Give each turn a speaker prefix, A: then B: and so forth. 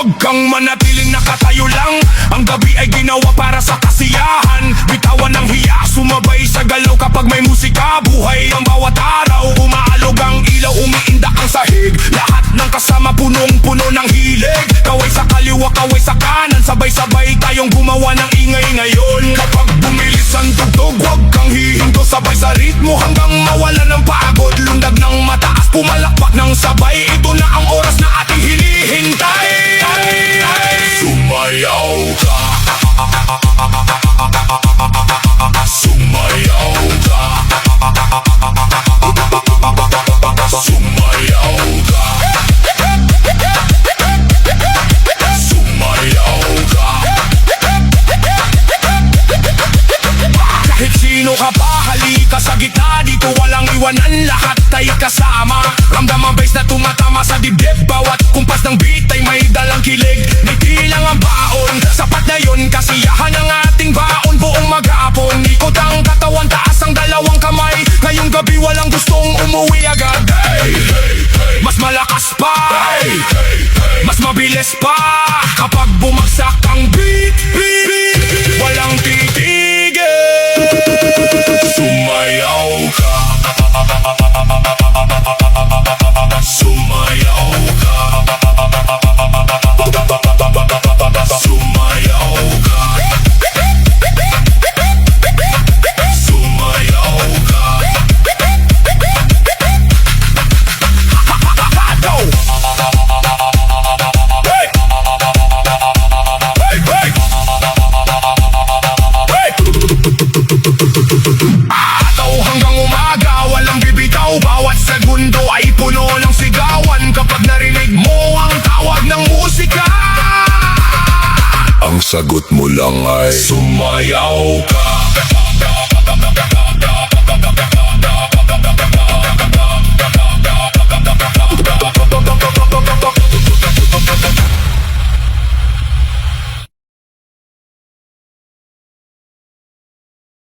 A: Huwag kang manatiling nakatayo lang. Ang gabi ay ginawa para sa kasiyahan. Bitawan ng hiya, sumabay sa galaw kapag may musika. Buhay ang bawat araw, umaalog ang ilaw, umiindak ang sahig. Lahat ng kasama punong-puno ng hilig. Kaway sa kaliwa, kaway sa kanan, sabay-sabay tayong gumawa ng ingay ngayon. Kapag bumilis ang tugtog, huwag kang hihinto, sabay sa ritmo hanggang mawala ng pagod. Lundag ng mataas, pumalakpak ng sabay. Ito na ang oras na ating hinihintay. Sumayaw ka, sumayaw ka, sumayaw ka, sumayaw ka. Kahit sino ka pa, halika sa gitna. Dito walang iwanan, lahat ay kasama. Ramdam ang bass na tumatama sa dibdib. Bawat kumpas ng beat ay may dalang kilig. Ngiti lang ang baon, sapat na yun, kasiyahan ang ating baon. Buong maghapon, ikot ang katawan, taas ang dalawang kamay. Ngayong gabi walang gustong umuwi agad. Hey, hey, hey. Mas malakas pa, hey, hey, hey. Mas mabilis pa. Kapag bumagsak ang beat, beat, beat, beat. Walang titigil. Sumayaw ka, sumayaw ka, sumayaw ka, sumayaw ka. Hey! Hey! Hey! Hey! Ataw hanggang umaga, walang bibitaw. Bawat segundo ay puno ng sigawan. Kapag narinig mo ang tawag ng musika, ang sagot mo lang ay sumayaw ka.